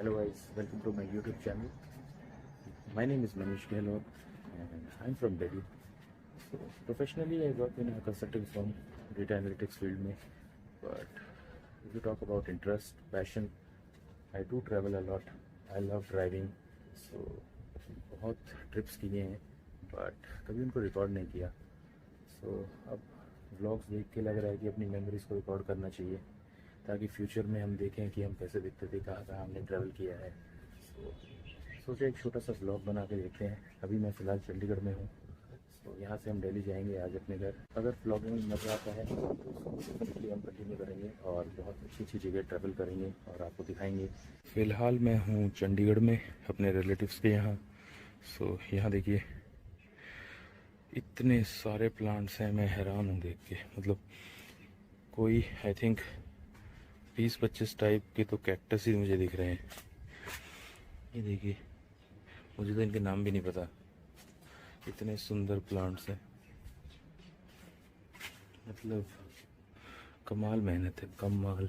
Hello guys, welcome to my YouTube channel. My name is Manish Gehlot and I'm from Delhi. So professionally I work in a consulting firm, data analytics field में. But if you talk about interest, passion, I do travel a lot. I love driving. So बहुत trips किए हैं, but कभी उनको record नहीं किया. So अब vlogs देख के लग रहा है कि अपनी मेमोरीज़ को रिकॉर्ड करना चाहिए ताकि फ्यूचर में हम देखें कि हम कैसे दिखते थे, कहाँ कहाँ हमने ट्रैवल किया है. सोचा एक छोटा सा व्लॉग बना के देखते हैं. अभी मैं फ़िलहाल चंडीगढ़ में हूँ. तो यहाँ से हम दिल्ली जाएंगे आज अपने घर. अगर व्लॉगिंग में मज़ा आता है तो डेफिनेटली हम कंटिन्यू करेंगे और बहुत अच्छी अच्छी जगह ट्रैवल करेंगे और आपको दिखाएंगे. फ़िलहाल मैं हूँ चंडीगढ़ में अपने रिलेटिव्स के यहाँ. सो यहाँ देखिए इतने सारे प्लांट्स हैं, मैं हैरान हूँ देख के. मतलब कोई आई थिंक 20-25 टाइप के तो कैक्टस ही मुझे दिख रहे हैं. ये देखिए, मुझे तो इनके नाम भी नहीं पता. इतने सुंदर प्लांट्स हैं, मतलब कमाल मेहनत है, कमाल.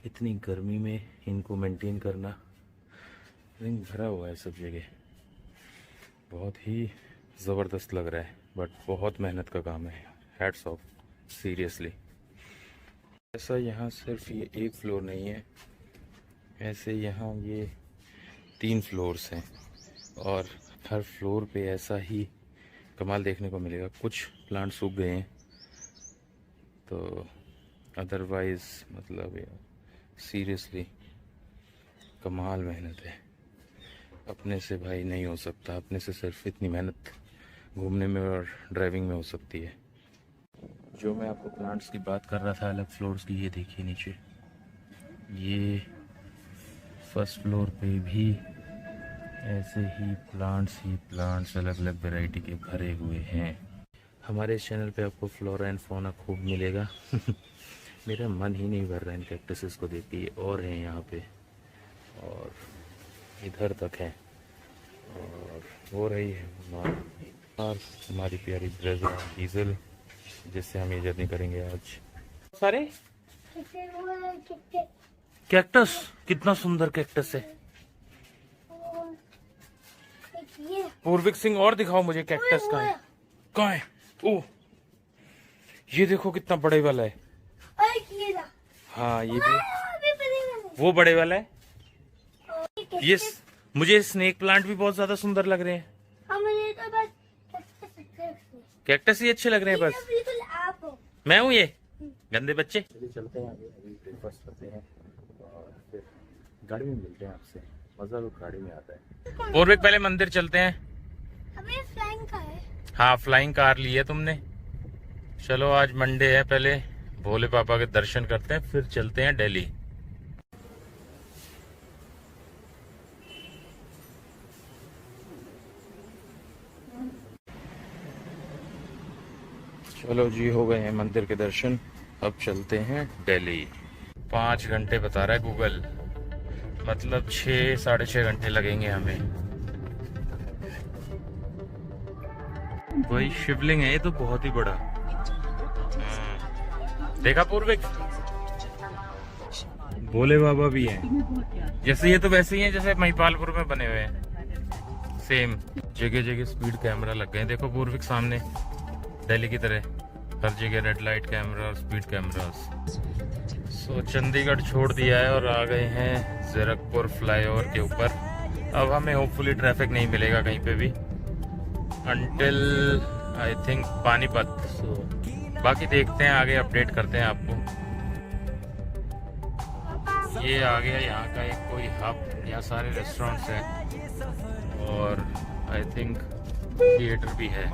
इतनी गर्मी में इनको मेंटेन करना, रिंग भरा हुआ है सब जगह. बहुत ही ज़बरदस्त लग रहा है, बट बहुत मेहनत का काम है. Hats off, seriously. ऐसा यहाँ सिर्फ ये एक फ्लोर नहीं है, ऐसे यहाँ ये 3 फ्लोर्स हैं और हर फ्लोर पे ऐसा ही कमाल देखने को मिलेगा. कुछ प्लांट सूख गए हैं तो अदरवाइज़ मतलब सीरियसली कमाल मेहनत है. अपने से भाई नहीं हो सकता. अपने से सिर्फ इतनी मेहनत घूमने में और ड्राइविंग में हो सकती है. जो मैं आपको प्लांट्स की बात कर रहा था अलग फ्लोर्स की, ये देखिए नीचे, ये फर्स्ट फ्लोर पे भी ऐसे ही प्लांट्स अलग अलग वैरायटी के भरे हुए हैं. हमारे इस चैनल पे आपको फ्लोरा एंड फौना खूब मिलेगा. मेरा मन ही नहीं भर रहा है इन कैक्टसेस को देख के. और हैं यहाँ पे और इधर तक है. और हो रही है हमारी प्यारी ब्रेजा डीजल, जिससे हम ये जर्नी करेंगे आज. सारे कैक्टस, कितना सुंदर कैक्टस है. पूर्विक सिंह, और दिखाओ मुझे कैक्टस कहाँ है. ओह, ये देखो कितना बड़े वाला है. हाँ ये भी वो बड़े वाला है. ये मुझे स्नेक प्लांट भी बहुत ज्यादा सुंदर लग रहे हैं. कैक्टस ही अच्छे लग रहे हैं बस. मैं हूँ ये गंदे बच्चे. चलते हैं आगे, अभी ब्रेकफास्ट करते हैं और फिर गाड़ी में मिलते हैं आपसे. मजा तो गाड़ी में आता है. पूर्विक पहले मंदिर चलते हैं. हमें फ्लाइंग कार है. हाँ फ्लाइंग कार ली है तुमने. चलो आज मंडे है, पहले भोले पापा के दर्शन करते हैं फिर चलते हैं दिल्ली. चलो जी, हो गए हैं मंदिर के दर्शन. अब चलते हैं दिल्ली. 5 घंटे बता रहा है गूगल, मतलब 6-6.5 घंटे लगेंगे हमें. वही शिवलिंग है, ये तो बहुत ही बड़ा. देखा पूर्विक, भोले बाबा भी हैं. जैसे ये तो वैसे ही हैं जैसे महिपालपुर में बने हुए हैं, सेम. जगह जगह स्पीड कैमरा लग गए. देखो पूर्विक, सामने दिल्ली की तरह हर जगह रेड लाइट कैमरा और स्पीड कैमरास. सो चंडीगढ़ छोड़ दिया है और आ गए हैं जीरकपुर फ्लाईओवर के ऊपर. अब हमें होपफुली ट्रैफिक नहीं मिलेगा कहीं पे भी अंटिल आई थिंक पानीपत. सो बाकी देखते हैं, आगे अपडेट करते हैं आपको. ये आ गया यहाँ का एक कोई हब. यहाँ सारे रेस्टोरेंट्स हैं और आई थिंक थिएटर भी है.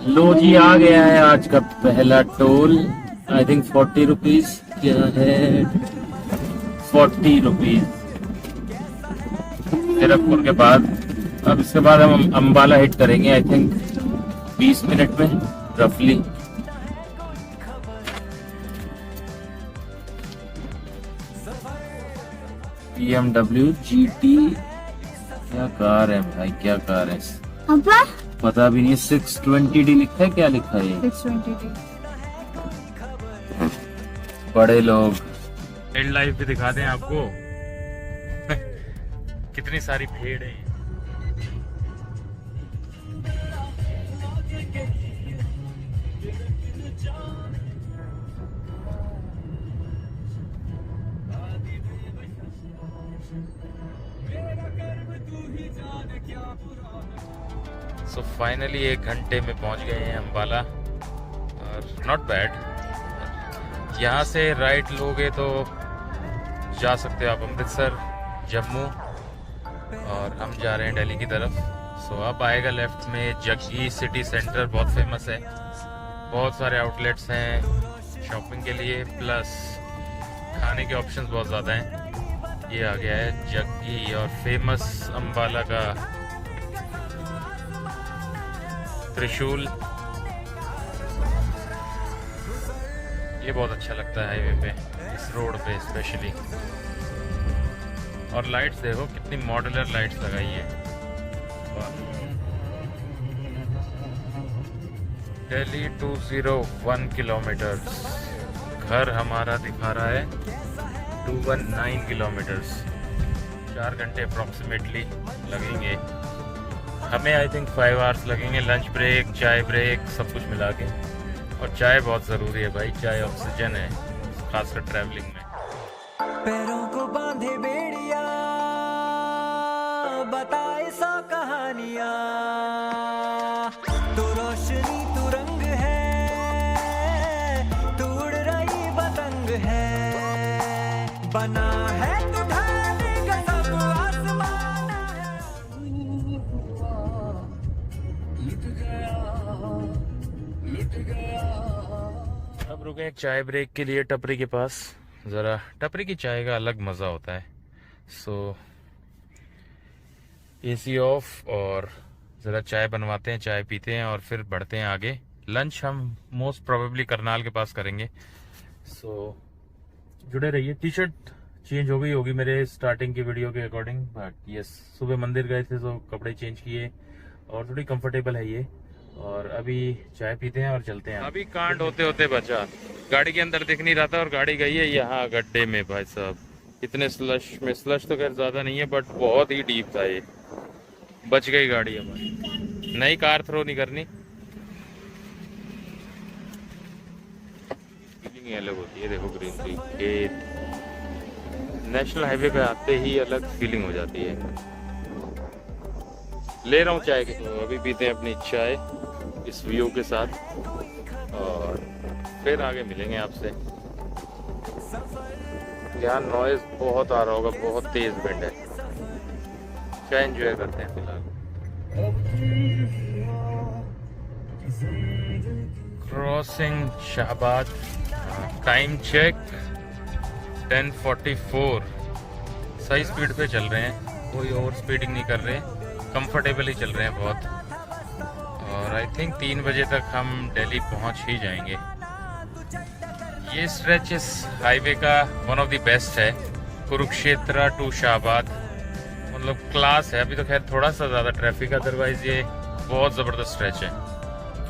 लो जी, आ गया है आज का पहला टोल. I think 40 rupees. क्या है 40 रुपीज जीरकपुर के बाद. अब इसके बाद हम अंबाला हिट करेंगे आई थिंक 20 मिनट में रफली. BMW GT क्या कार है भाई, क्या कार है, पापा पता भी नहीं। 620D लिखा है, क्या लिखा है ये? 620D। बड़े लोग वाइल्ड लाइफ भी दिखाते हैं आपको। कितनी सारी भेड़ है। सो फाइनली 1 घंटे में पहुंच गए हैं अम्बाला, और नॉट बैड। यहाँ से राइट लोगे तो जा सकते हो आप अमृतसर, जम्मू, और हम जा रहे हैं दिल्ली की तरफ। सो अब आएगा लेफ्ट में जग्गी सिटी सेंटर, बहुत फेमस है, बहुत सारे आउटलेट्स हैं शॉपिंग के लिए, प्लस खाने के ऑप्शंस बहुत ज़्यादा हैं। ये आ गया है जग्गी, और फेमस अम्बाला का त्रिशूल, ये बहुत अच्छा लगता है हाईवे पे, इस रोड पे स्पेशली। और लाइट्स देखो कितनी मॉड्यूलर लाइट्स लगाई है। दिल्ली 201 किलोमीटर्स, घर हमारा दिखा रहा है 219 किलोमीटर्स। 4 घंटे अप्रॉक्सीमेटली लगेंगे हमें, आई थिंक 5 आवर्स लगेंगे, लंच ब्रेक, चाय ब्रेक, सब कुछ मिला के। और चाय बहुत ज़रूरी है भाई, चाय ऑक्सीजन है, खासकर ट्रैवलिंग में। पैरों को बांधे बेड़िया, बताए 100 कहानियां, तू रोशनी तू रंग है, तू उड़ रही पतंग है, बना है तू ढाले का सब आसमान है। अब रुके एक चाय ब्रेक के लिए टपरी के पास। ज़रा टपरी की चाय का अलग मज़ा होता है। सो एसी ऑफ, और ज़रा चाय बनवाते हैं, चाय पीते हैं, और फिर बढ़ते हैं आगे। लंच हम मोस्ट प्रोबेबली करनाल के पास करेंगे। सो जुड़े रहिए। टी शर्ट चेंज हो गई होगी मेरे स्टार्टिंग की वीडियो के अकॉर्डिंग, बट यस, सुबह मंदिर गए थे तो कपड़े चेंज किए, और थोड़ी कंफर्टेबल है ये। और अभी चाय पीते हैं और चलते हैं। अभी कांड होते होते बचा, गाड़ी के अंदर दिख नहीं रहा था, और गाड़ी गई है यहाँ गड्ढे में भाई साहब, इतने स्लश में। स्लश तो खैर ज्यादा नहीं है, बट बहुत ही डीप था ये। बच गई गाड़ी हमारी, नई कार थ्रो नहीं करनी। फीलिंग अलग होती है, देखो ग्रीनरी, खेत, नेशनल हाईवे पे आते ही अलग फीलिंग हो जाती है। ले रहा हूँ चाय की, तो अभी पीते हैं अपनी चाय इस व्यू के साथ, और फिर आगे मिलेंगे आपसे। यहाँ नॉइज बहुत आ रहा होगा, बहुत तेज विंड है। चाय एंजॉय करते हैं फिलहाल। Crossing Shahabad, time check 10:44। सही स्पीड पे चल रहे हैं, कोई ओवर स्पीडिंग नहीं कर रहे, कंफर्टेबल ही चल रहे हैं बहुत। और आई थिंक 3 बजे तक हम दिल्ली पहुंच ही जाएंगे। ये स्ट्रेच इस हाईवे का वन ऑफ द बेस्ट है, कुरुक्षेत्र टू शाहबाद, मतलब क्लास है। अभी तो खैर थोड़ा सा ज़्यादा ट्रैफिक, अदरवाइज ये बहुत ज़बरदस्त स्ट्रेच है।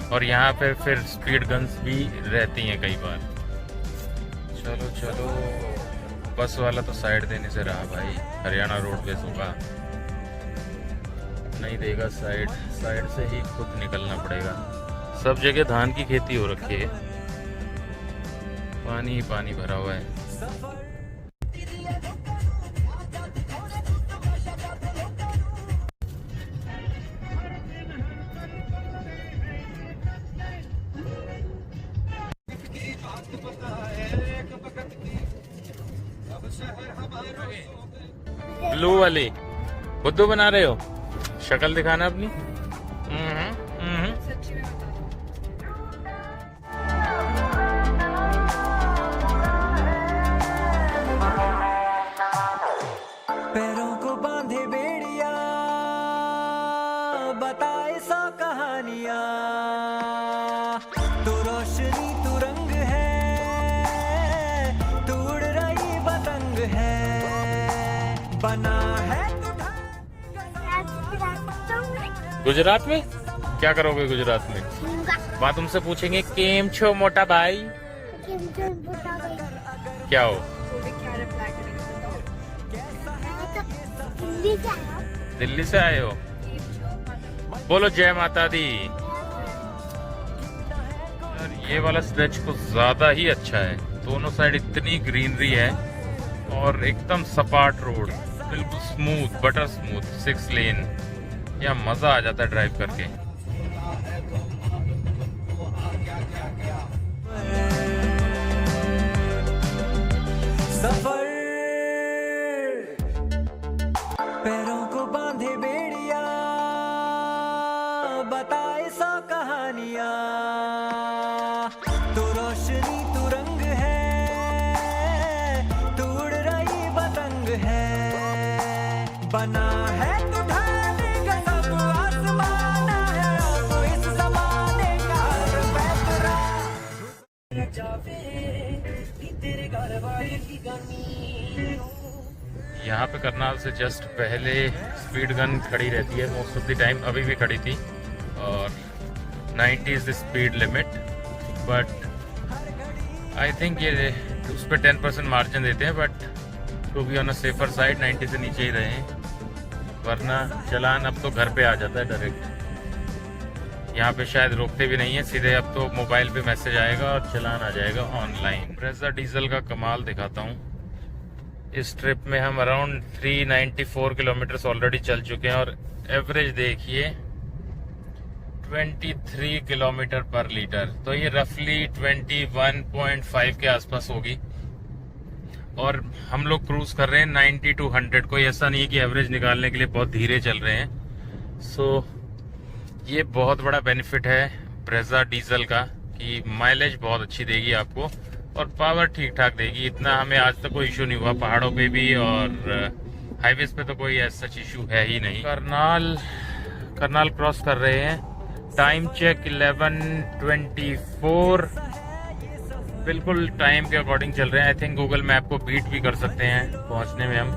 और यहाँ पे फिर स्पीड गन्स भी रहती हैं कई बार। चलो चलो, बस वाला तो साइड देने से रहा भाई, हरियाणा रोडवेज होगा, नहीं देगा साइड, साइड से ही खुद निकलना पड़ेगा। सब जगह धान की खेती हो रखी है, पानी ही पानी भरा हुआ है। ब्लू वाली बुद्धू बना रहे हो, शक्ल दिखाना अपनी। पैरों को बांधे बेड़िया, बताए 100 कहानियां, तू रोशनी तू रंग है, तू उड़ रही पतंग है, बना है तू गुजरात में क्या करोगे? गुजरात में झींगा वहाँ तुमसे पूछेंगे केम छो मोटा भाई, किंतु बुटा गई। क्या हो? मैं तो दिल्ली से आया हूँ। दिल्ली से आए हो? बोलो जय माता दी। यार ये वाला स्ट्रेच कुछ ज्यादा ही अच्छा है, दोनों साइड इतनी ग्रीनरी है और एकदम सपाट रोड, बिल्कुल स्मूथ, बटर स्मूथ 6 लेन। या मजा आ जाता है ड्राइव करके। सफर पैरों को बांधे बेड़िया, बताए 100 कहानियां। तू रोशनी तू रंग है, तू उड़ रही पतंग है। बना है तू ढाले का सब आसमान है, और तू इस जमाने का हर पैतरा। यहाँ पे करनाल से जस्ट पहले स्पीड गन खड़ी रहती है मोस्ट ऑफ द टाइम, अभी भी खड़ी थी, और 90 is the speed limit. But I think ये उस पर 10% मार्जिन देते हैं, but to be on a safer side 90 से नीचे ही रहें, वरना चालान अब तो घर पे आ जाता है डायरेक्ट। यहाँ पे शायद रोकते भी नहीं है, सीधे अब तो मोबाइल पे मैसेज आएगा और चालान आ जाएगा ऑनलाइन। ब्रेजा डीजल का कमाल दिखाता हूँ। इस ट्रिप में हम अराउंड 394 किलोमीटर ऑलरेडी चल चुके हैं, और एवरेज देखिए 23 किलोमीटर पर लीटर, तो ये रफली 21.5 के आसपास होगी। और हम लोग क्रूज कर रहे हैं 90 to 100, कोई ऐसा नहीं है कि एवरेज निकालने के लिए बहुत धीरे चल रहे हैं। सो ये बहुत बड़ा बेनिफिट है ब्रेजा डीजल का कि माइलेज बहुत अच्छी देगी आपको और पावर ठीक ठाक देगी। इतना हमें आज तक कोई इशू नहीं हुआ, पहाड़ों पे भी और हाईवेज पे तो कोई ऐसा इशू है ही नहीं। करनाल क्रॉस कर रहे हैं, टाइम चेक 11:24, बिल्कुल टाइम के अकॉर्डिंग चल रहे हैं। आई थिंक गूगल मैप को बीट भी कर सकते हैं पहुंचने में हम।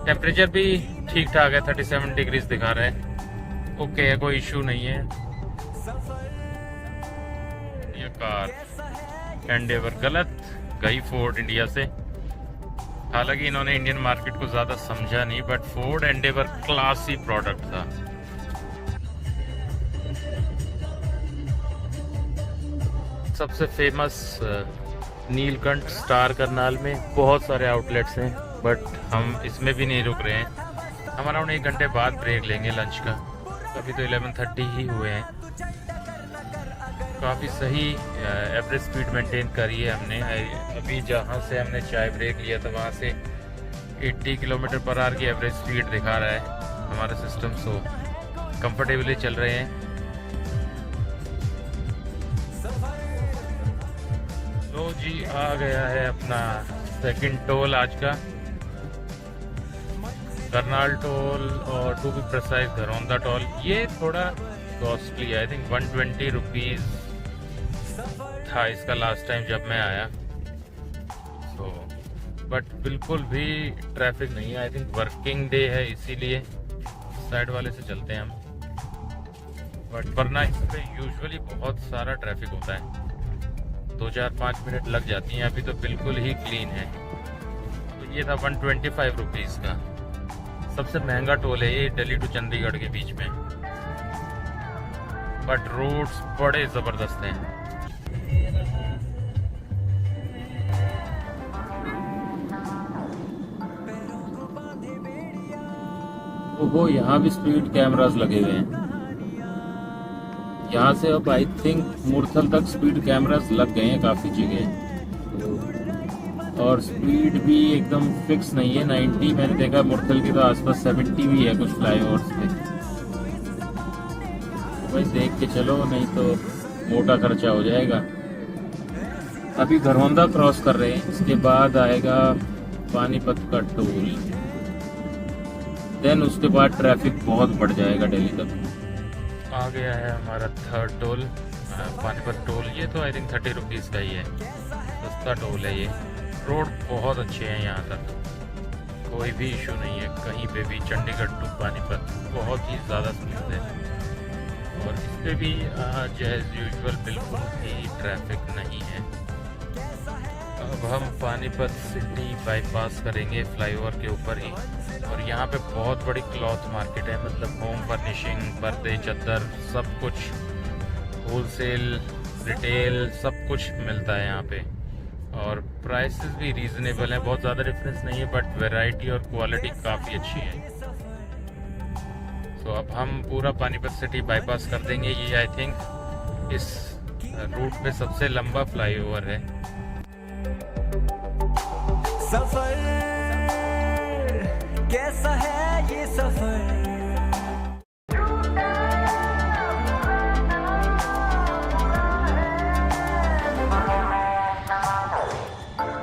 टेम्परेचर भी ठीक ठाक है, 37 डिग्रीज दिखा रहा है, ओके है, कोई इशू नहीं है। ये कार एंडेवर गलत गई फोर्ड इंडिया से, हालांकि इन्होंने इंडियन मार्केट को ज्यादा समझा नहीं, but Ford Endeavour classy product था। सबसे फेमस नीलकंठ स्टार करनाल में बहुत सारे आउटलेट्स हैं, बट हम इसमें भी नहीं रुक रहे हैं। हम अराउंड 1 घंटे बाद ब्रेक लेंगे लंच का। अभी तो 11:30 ही हुए हैं। काफ़ी सही एवरेज स्पीड मेंटेन करी है हमने। अभी जहाँ से हमने चाय ब्रेक लिया था वहाँ से 80 किलोमीटर पर आवर की एवरेज स्पीड दिखा रहा है हमारा सिस्टम। सो कंफर्टेबली चल रहे हैं। तो जी आ गया है अपना सेकंड टोल आज का, करनाल टोल, और to be precise Gharaunda toll. ये थोड़ा कॉस्टली है, आई थिंक 120 रुपीज़ था इसका लास्ट टाइम जब मैं आया। सो बट बिल्कुल भी ट्रैफिक नहीं है, आई थिंक वर्किंग डे है इसीलिए साइड वाले से चलते हैं हम। बट वरना इस पर यूजुअली बहुत सारा ट्रैफिक होता है, 2-4-5 मिनट लग जाती हैं। अभी तो बिल्कुल ही क्लीन है। तो ये था 125 रुपीज़ का, सबसे महंगा टोल है ये दिल्ली टू चंडीगढ़ के बीच में, बट रोड्स बड़े ज़बरदस्त हैं। वो यहाँ भी स्पीड कैमरास लगे हुए हैं। यहाँ से अब आई थिंक मुरथल तक स्पीड कैमरास लग गए हैं काफ़ी जगह, और स्पीड भी एकदम फिक्स नहीं है 90। मैंने देखा मुरथल की तो आसपास 70 भी है कुछ फ्लाईओवर्स पे। भाई देख के चलो, नहीं तो मोटा खर्चा हो जाएगा। अभी घरौंदा क्रॉस कर रहे हैं, इसके बाद आएगा पानीपत का टोल, देन उसके बाद ट्रैफिक बहुत बढ़ जाएगा दिल्ली तक। आ गया है हमारा थर्ड टोल, पानीपत टोल। ये तो आई थिंक 30 रुपीज़ का ही है, सस्ता टोल है ये। रोड बहुत अच्छे हैं यहाँ तक, कोई भी इशू नहीं है कहीं पे भी। चंडीगढ़ टू पानीपत बहुत ही ज़्यादा स्मूथ है। और इस पे भी आज एज यूजुअल बिल्कुल भी ट्रैफिक नहीं है। अब हम पानीपत सिटी बाईपास करेंगे फ्लाईओवर के ऊपर ही। और यहाँ पे बहुत बड़ी क्लॉथ मार्केट है, मतलब होम फर्निशिंग, पर्दे, चद्दर, सब कुछ होलसेल, रिटेल सब कुछ मिलता है यहाँ पे। और प्राइसेस भी रीजनेबल हैं, बहुत ज़्यादा डिफरेंस नहीं है, बट वैरायटी और क्वालिटी काफ़ी अच्छी है। तो अब हम पूरा पानीपत सिटी बाईपास कर देंगे। ये आई थिंक इस रूट पे सबसे लंबा फ्लाईओवर है। सफर कैसा है ये सफर,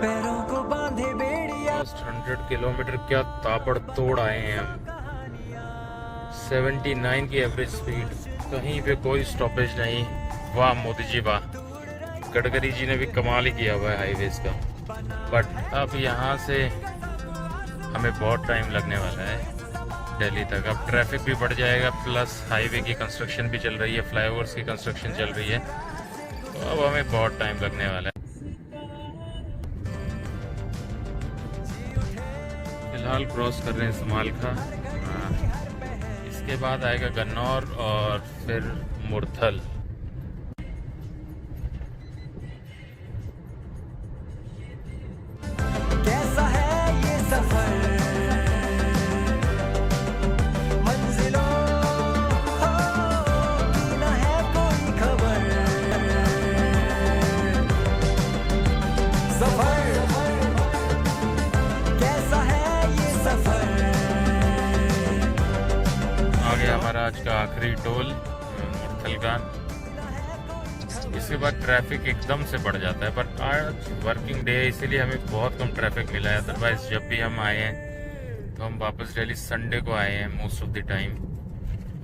पैरों को बांधे बेड़िया। 100 किलोमीटर क्या ताबड़तोड़ आए हैं हम। 79 की एवरेज स्पीड, कहीं पे कोई स्टॉपेज नहीं। वाह मोदी जी वाह, गडकरी जी ने भी कमाल ही किया हुआ है हाईवेज का। बट अब यहाँ से हमें बहुत टाइम लगने वाला है दिल्ली तक। अब ट्रैफिक भी बढ़ जाएगा, प्लस हाईवे की कंस्ट्रक्शन भी चल रही है, फ्लाईओवर्स की कंस्ट्रक्शन चल रही है, तो अब हमें बहुत टाइम लगने वाला है। फिलहाल क्रॉस कर रहे हैं समालखा, इसके बाद आएगा गन्नौर और फिर मुरथल। कैसा है ये सफर, मंजिलों हो न है कोई खबर, सफर कैसा है ये सफर। आ गया हमारा आज का आखिरी टोल मुरथल का। इसके बाद ट्रैफिक एकदम से बढ़ जाता है, बट आज वर्किंग डे है इसीलिए हमें बहुत कम ट्रैफिक मिला है। अदरवाइज जब भी हम आए हैं तो हम वापस दिल्ली संडे को आए हैं मोस्ट ऑफ द टाइम,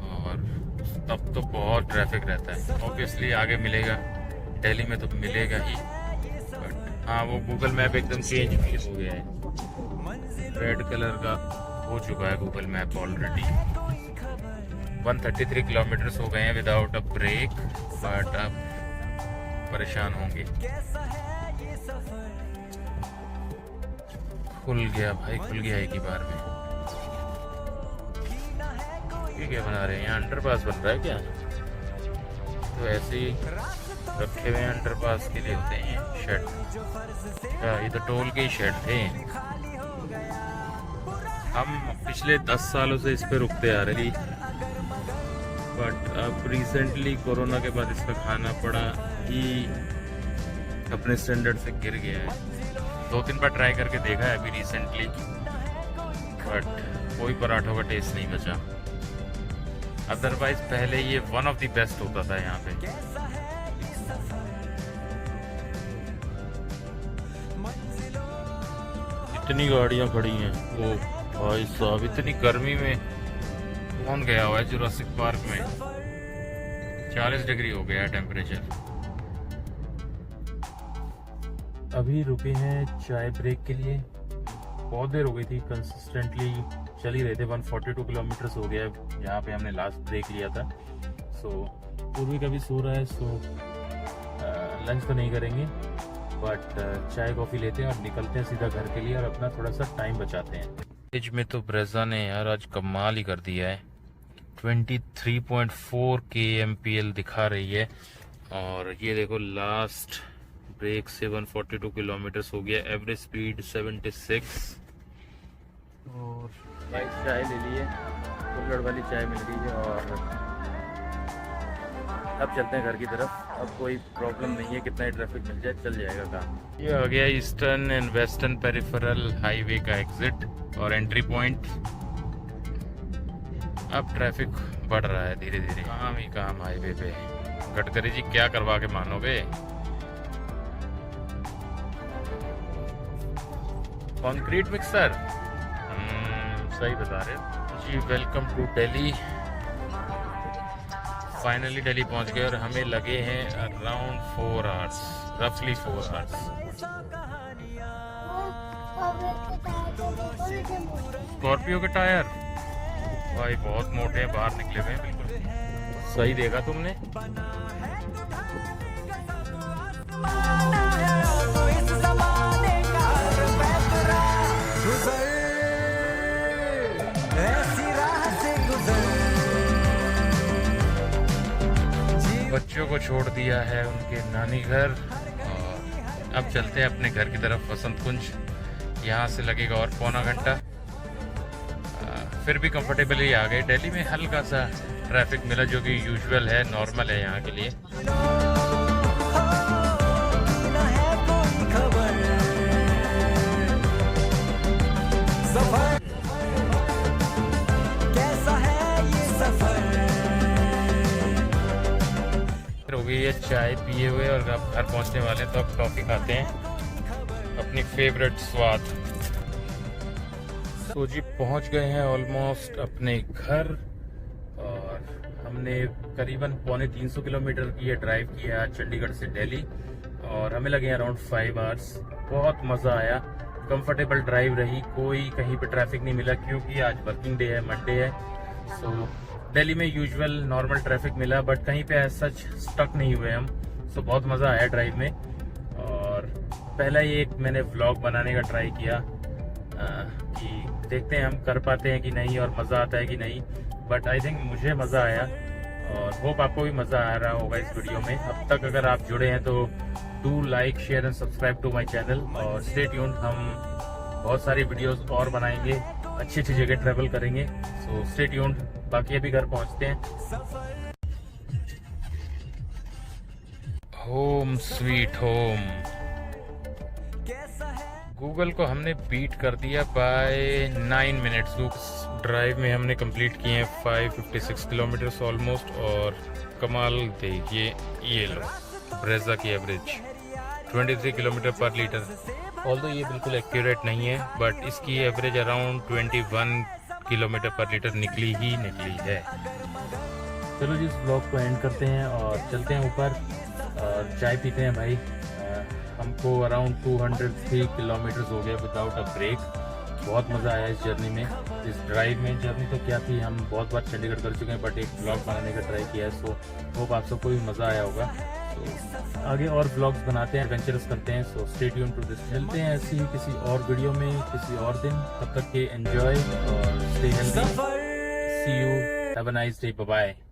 और तब तो बहुत ट्रैफिक रहता है। ऑब्वियसली आगे मिलेगा, दिल्ली में तो मिलेगा ही, बट हाँ वो गूगल मैप एकदम चेंज भी हो गया है, रेड कलर का हो चुका है गूगल मैप ऑलरेडी। 133 किलोमीटर्स हो गए हैं विदाउट अ ब्रेक, बट अब परेशान होंगे। खुल गया भाई, खुल गया एक ही बार में। ये क्या बना रहे हैं यहाँ, अंडरपास बन रहा है क्या? तो ऐसे ही रखे हुए अंडरपास के लिए होते हैं शेड। ये तो टोल के ही शेड थे। हम पिछले 10 सालों से इस पे रुकते आ रहे, बट अब रिसेंटली कोरोना के बाद इसका खाना पड़ा ही अपने स्टैंडर्ड से गिर गया है। 2-3 बार ट्राई करके देखा है अभी रिसेंटली, बट कोई पराठों का टेस्ट नहीं बचा। अदरवाइज पहले ये वन ऑफ द बेस्ट होता था यहाँ पे। इतनी गाड़ियाँ खड़ी हैं, ओ भाई साहब, इतनी गर्मी में कौन गया हुआ है जुरासिक पार्क में। 40 डिग्री हो गया है टेम्परेचर। अभी रुके हैं चाय ब्रेक के लिए, बहुत देर हो गई थी, कंसिस्टेंटली चल ही रहे थे। 142 किलोमीटर्स हो गया यहाँ पे हमने लास्ट ब्रेक लिया था। सो पूर्वी का भी सो रहा है, सो लंच तो नहीं करेंगे, बट चाय कॉफ़ी लेते हैं और निकलते हैं सीधा घर के लिए और अपना थोड़ा सा टाइम बचाते हैं। एज में तो ब्रेजा ने यार आज कमाल ही कर दिया है। 23.4 kmpl दिखा रही है, और ये देखो लास्ट ब्रेक से 142 किलोमीटर्स हो गया, एवरेज स्पीड 76। और भाई चाय ले लिए, कुल्हड़ वाली चाय मिल रही है, और अब चलते हैं घर की तरफ। अब कोई प्रॉब्लम नहीं है, कितना ही ट्रैफिक मिल जाए चल जाएगा काम। ये आ गया eastern and western peripheral highway का एग्जिट और एंट्री पॉइंट। अब ट्रैफिक बढ़ रहा है धीरे धीरे, काम ही काम हाईवे पे। गडकरी जी क्या करवा के मानोगे, कंक्रीट मिक्सर। सही बता रहे हो जी। Welcome to Delhi. Finally Delhi पहुंच गए और हमें लगे हैं अराउंड 4 आवर्स, रफली 4 आवर्स। स्कॉर्पियो के टायर भाई बहुत मोटे हैं, बाहर निकले हुए हैं बिल्कुल। सही देखा तुमने। तो इस जमाने का हर पैतरा गुजर, ऐसी राह से गुजर। बच्चों को छोड़ दिया है उनके नानी घर और अब चलते हैं अपने घर की तरफ वसंत कुंज। यहाँ से लगेगा और पौना घंटा। फिर भी कंफर्टेबली आ गए। दिल्ली में हल्का सा ट्रैफिक मिला जो कि यूजुअल है, नॉर्मल है यहाँ के लिए। न है कोई खबर, सफर कैसा है ये सफर। हो गई है चाय पिए हुए और अब घर पहुँचने वाले हैं, तो अब कॉफ़ी खाते हैं, अपनी फेवरेट स्वाद। तो जी पहुंच गए हैं ऑलमोस्ट अपने घर और हमने करीबन 250 किलोमीटर की ये ड्राइव किया है चंडीगढ़ से दिल्ली और हमें लगे अराउंड 5 आवर्स। बहुत मज़ा आया, कंफर्टेबल ड्राइव रही, कोई कहीं पे ट्रैफिक नहीं मिला क्योंकि आज वर्किंग डे है, मंडे है। सो दिल्ली में यूजुअल नॉर्मल ट्रैफिक मिला बट कहीं पे सच स्टक नहीं हुए हम। सो बहुत मज़ा आया ड्राइव में। और पहला ये एक मैंने व्लॉग बनाने का ट्राई किया कि देखते हैं हम कर पाते हैं कि नहीं और मज़ा आता है कि नहीं, बट आई थिंक मुझे मज़ा आया और होप आपको भी मज़ा आ रहा होगा इस वीडियो में। अब तक अगर आप जुड़े हैं तो do like share and subscribe to my channel और स्टे ट्यून्ड। हम बहुत सारी वीडियोस और बनाएंगे, अच्छी अच्छी जगह ट्रैवल करेंगे। सो स्टे ट्यून्ड। बाकी अभी घर पहुंचते हैं। Home sweet home. गूगल को हमने बीट कर दिया बाय 9 मिनट्स। उस ड्राइव में हमने कंप्लीट किए हैं 556 किलोमीटर्स ऑलमोस्ट। और कमाल देखिए, ये लो ब्रेजा की एवरेज 23 किलोमीटर पर लीटर। ऑल्दो ये बिल्कुल एक्यूरेट नहीं है बट इसकी एवरेज अराउंड 21 किलोमीटर पर लीटर निकली है। चलो जी इस ब्लॉग को एंड करते हैं और चलते हैं ऊपर और चाय पीते हैं भाई। हमको अराउंड 203 किलोमीटर्स हो गए विदाउट अ ब्रेक। बहुत मज़ा आया इस जर्नी में, इस ड्राइव में। जर्नी तो क्या थी, हम बहुत बार चंडीगढ़ कर चुके हैं बट एक ब्लॉग बनाने का ट्राई किया है। सो होप आप सबको भी मज़ा आया होगा। तो आगे और ब्लॉग्स बनाते हैं, एडवेंचरस करते हैं। So stay tuned to this. मिलते हैं ऐसी ही किसी और वीडियो में किसी और दिन। तब तक के एंजॉय और stay healthy. See you, have a nice day, bye bye.